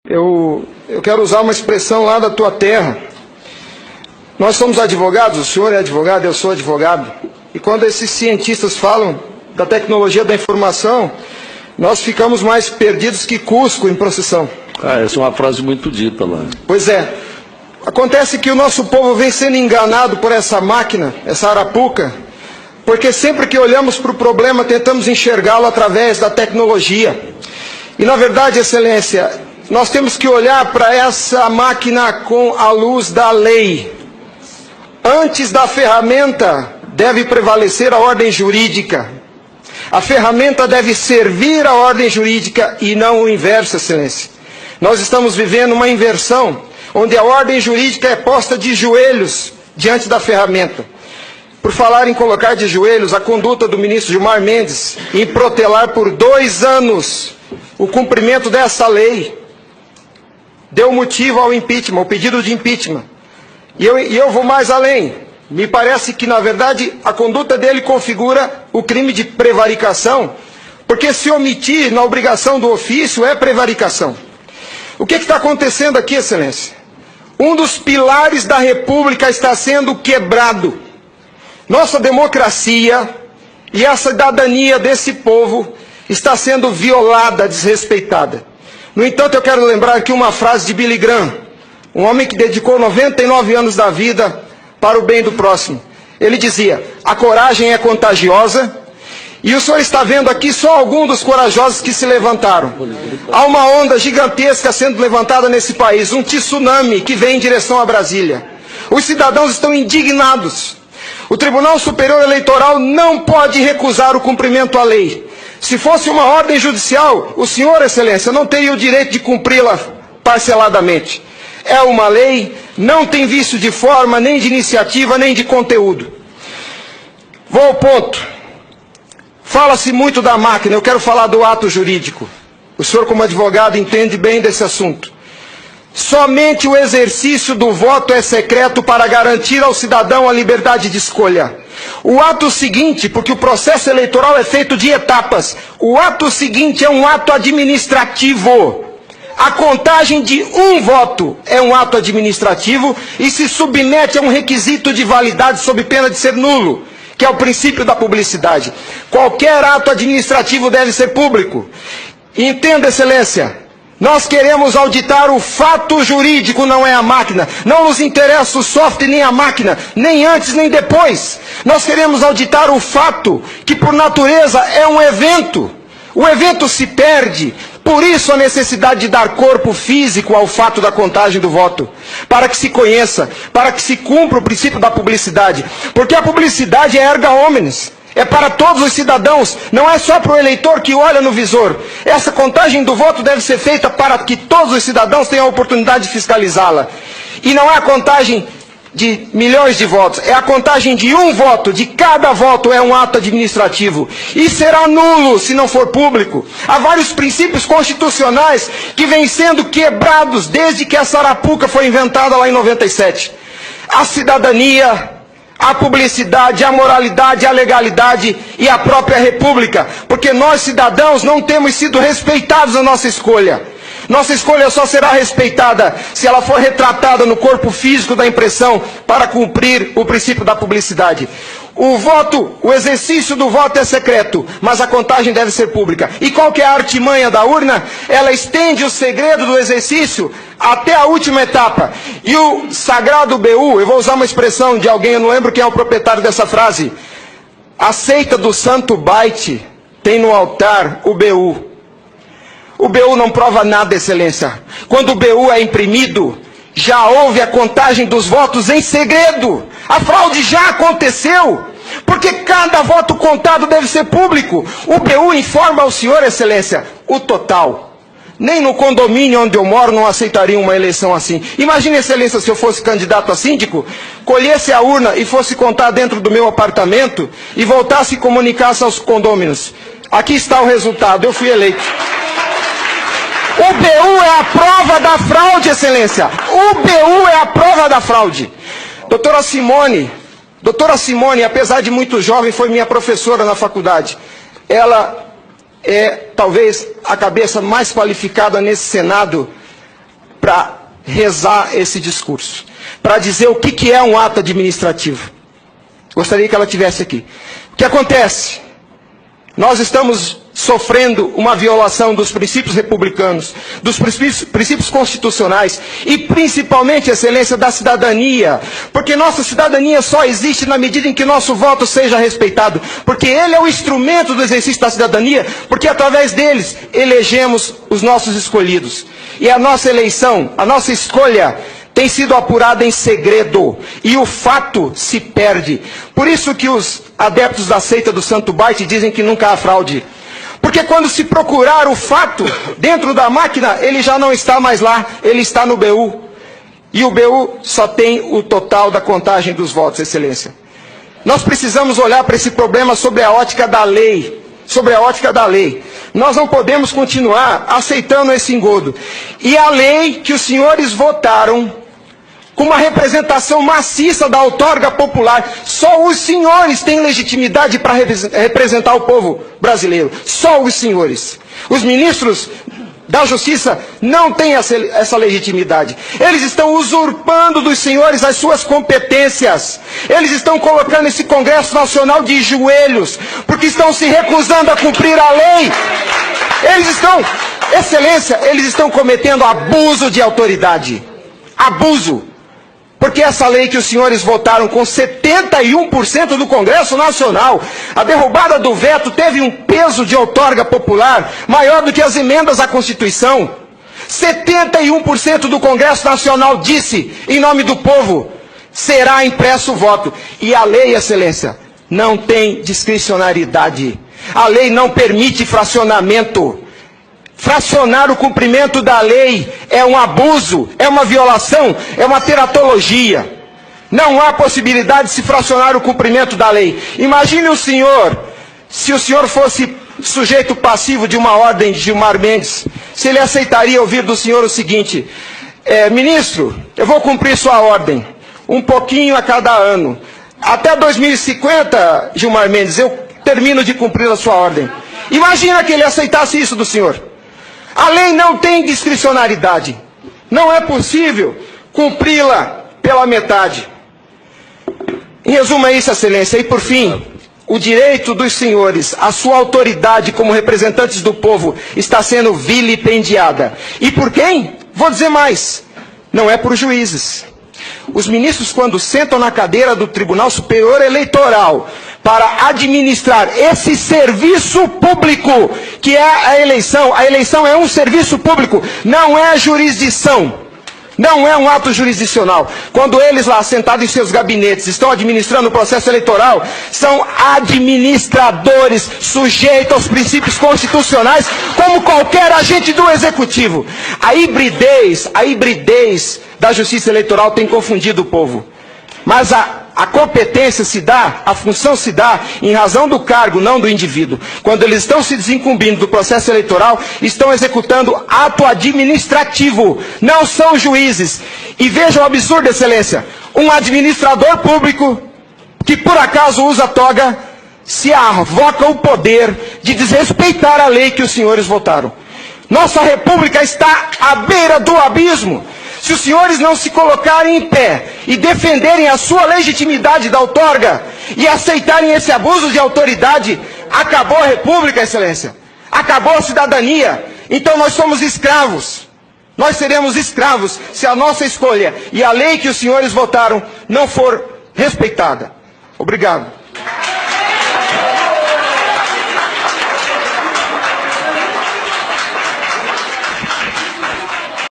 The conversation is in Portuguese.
Eu quero usar uma expressão lá da tua terra. Nós somos advogados, o senhor é advogado, eu sou advogado. E quando esses cientistas falam da tecnologia da informação, nós ficamos mais perdidos que Cusco em procissão. Essa é uma frase muito dita lá. Pois é. Acontece que o nosso povo vem sendo enganado por essa máquina, essa arapuca, porque sempre que olhamos para o problema, tentamos enxergá-lo através da tecnologia. E na verdade, Excelência, nós temos que olhar para essa máquina com a luz da lei. Antes da ferramenta, deve prevalecer a ordem jurídica. A ferramenta deve servir a ordem jurídica e não o inverso, Excelência. Nós estamos vivendo uma inversão, onde a ordem jurídica é posta de joelhos diante da ferramenta. Por falar em colocar de joelhos, a conduta do ministro Gilmar Mendes em protelar por 2 anos o cumprimento dessa lei deu motivo ao impeachment, ao pedido de impeachment. E eu vou mais além. Me parece que, na verdade, a conduta dele configura o crime de prevaricação, porque se omitir na obrigação do ofício é prevaricação. O que está acontecendo aqui, Excelência? Um dos pilares da República está sendo quebrado. Nossa democracia e a cidadania desse povo está sendo violada, desrespeitada. No entanto, eu quero lembrar aqui uma frase de Billy Graham, um homem que dedicou 99 anos da vida para o bem do próximo. Ele dizia: a coragem é contagiosa, e o senhor está vendo aqui só alguns dos corajosos que se levantaram. Há uma onda gigantesca sendo levantada nesse país, um tsunami que vem em direção a Brasília. Os cidadãos estão indignados. O Tribunal Superior Eleitoral não pode recusar o cumprimento à lei. Se fosse uma ordem judicial, o senhor, Excelência, não teria o direito de cumpri-la parceladamente. É uma lei, não tem vício de forma, nem de iniciativa, nem de conteúdo. Vou ao ponto. Fala-se muito da máquina, eu quero falar do ato jurídico. O senhor, como advogado, entende bem desse assunto. Somente o exercício do voto é secreto para garantir ao cidadão a liberdade de escolha. O ato seguinte, porque o processo eleitoral é feito de etapas, o ato seguinte é um ato administrativo. A contagem de um voto é um ato administrativo e se submete a um requisito de validade sob pena de ser nulo, que é o princípio da publicidade. Qualquer ato administrativo deve ser público. Entenda, Excelência, nós queremos auditar o fato jurídico, não é a máquina. Não nos interessa o software nem a máquina, nem antes nem depois. Nós queremos auditar o fato, que por natureza é um evento. O evento se perde, por isso a necessidade de dar corpo físico ao fato da contagem do voto, para que se conheça, para que se cumpra o princípio da publicidade, porque a publicidade é erga omnes, é para todos os cidadãos, não é só para o eleitor que olha no visor. Essa contagem do voto deve ser feita para que todos os cidadãos tenham a oportunidade de fiscalizá-la. E não é a contagem de milhões de votos, é a contagem de um voto, de cada voto é um ato administrativo. E será nulo se não for público. Há vários princípios constitucionais que vêm sendo quebrados desde que essa arapuca foi inventada lá em 97. A cidadania, a publicidade, a moralidade, a legalidade e a própria república. Porque nós, cidadãos, não temos sido respeitados na nossa escolha. Nossa escolha só será respeitada se ela for retratada no corpo físico da impressão para cumprir o princípio da publicidade. O exercício do voto é secreto, mas a contagem deve ser pública. E qual que é a artimanha da urna? Ela estende o segredo do exercício até a última etapa. E o sagrado BU, eu vou usar uma expressão de alguém, eu não lembro quem é o proprietário dessa frase. A seita do santo byte tem no altar o BU. O BU não prova nada, Excelência. Quando o BU é imprimido, já houve a contagem dos votos em segredo. A fraude já aconteceu, porque cada voto contado deve ser público. O BU informa ao senhor, Excelência, o total. Nem no condomínio onde eu moro não aceitaria uma eleição assim. Imagine, Excelência, se eu fosse candidato a síndico, colhesse a urna e fosse contar dentro do meu apartamento e voltasse e comunicasse aos condôminos. Aqui está o resultado, eu fui eleito. O BU é a prova da fraude, Excelência. O BU é a prova da fraude. Doutora Simone, apesar de muito jovem, foi minha professora na faculdade. Ela é talvez a cabeça mais qualificada nesse Senado para rezar esse discurso, para dizer o que é um ato administrativo. Gostaria que ela estivesse aqui. O que acontece? Nós estamos sofrendo uma violação dos princípios republicanos, dos princípios constitucionais e principalmente, excelência, da cidadania. Porque nossa cidadania só existe na medida em que nosso voto seja respeitado. Porque ele é o instrumento do exercício da cidadania, porque através deles elegemos os nossos escolhidos. E a nossa eleição, a nossa escolha tem sido apurada em segredo, e o fato se perde. Por isso que os adeptos da seita do Santo Byte dizem que nunca há fraude. Porque quando se procurar o fato dentro da máquina, ele já não está mais lá, ele está no BU. E o BU só tem o total da contagem dos votos, excelência. Nós precisamos olhar para esse problema sob a ótica da lei. Sobre a ótica da lei. Nós não podemos continuar aceitando esse engodo. E a lei que os senhores votaram, com uma representação maciça da outorga popular, só os senhores têm legitimidade para representar o povo brasileiro. Só os senhores. Os ministros da Justiça não têm essa legitimidade. Eles estão usurpando dos senhores as suas competências. Eles estão colocando esse Congresso Nacional de joelhos, porque estão se recusando a cumprir a lei. Eles estão, excelência, eles estão cometendo abuso de autoridade. Abuso. Porque essa lei que os senhores votaram com 71% do Congresso Nacional, a derrubada do veto teve um peso de outorga popular maior do que as emendas à Constituição. 71% do Congresso Nacional disse, em nome do povo, será impresso o voto. E a lei, excelência, não tem discricionariedade. A lei não permite fracionamento. Fracionar o cumprimento da lei é um abuso, é uma violação, é uma teratologia. Não há possibilidade de se fracionar o cumprimento da lei. Imagine o senhor, se o senhor fosse sujeito passivo de uma ordem de Gilmar Mendes, se ele aceitaria ouvir do senhor o seguinte: ministro, eu vou cumprir sua ordem, um pouquinho a cada ano. Até 2050, Gilmar Mendes, eu termino de cumprir a sua ordem. Imagina que ele aceitasse isso do senhor. A lei não tem discricionariedade. Não é possível cumpri-la pela metade. Em resumo é isso, excelência. E por fim, o direito dos senhores, a sua autoridade como representantes do povo está sendo vilipendiada. E por quem? Vou dizer mais. Não é por juízes. Os ministros, quando sentam na cadeira do Tribunal Superior Eleitoral para administrar esse serviço público, que é a eleição é um serviço público, não é jurisdição, não é um ato jurisdicional. Quando eles lá, sentados em seus gabinetes, estão administrando o processo eleitoral, são administradores sujeitos aos princípios constitucionais, como qualquer agente do Executivo. A hibridez da Justiça Eleitoral tem confundido o povo. Mas a competência se dá, a função se dá em razão do cargo, não do indivíduo. Quando eles estão se desincumbindo do processo eleitoral, estão executando ato administrativo, não são juízes. E vejam o absurdo, excelência, um administrador público que por acaso usa toga, se arvoca o poder de desrespeitar a lei que os senhores votaram. Nossa república está à beira do abismo. Se os senhores não se colocarem em pé e defenderem a sua legitimidade da outorga e aceitarem esse abuso de autoridade, acabou a república, excelência. Acabou a cidadania. Então nós somos escravos. Nós seremos escravos se a nossa escolha e a lei que os senhores votaram não for respeitada. Obrigado.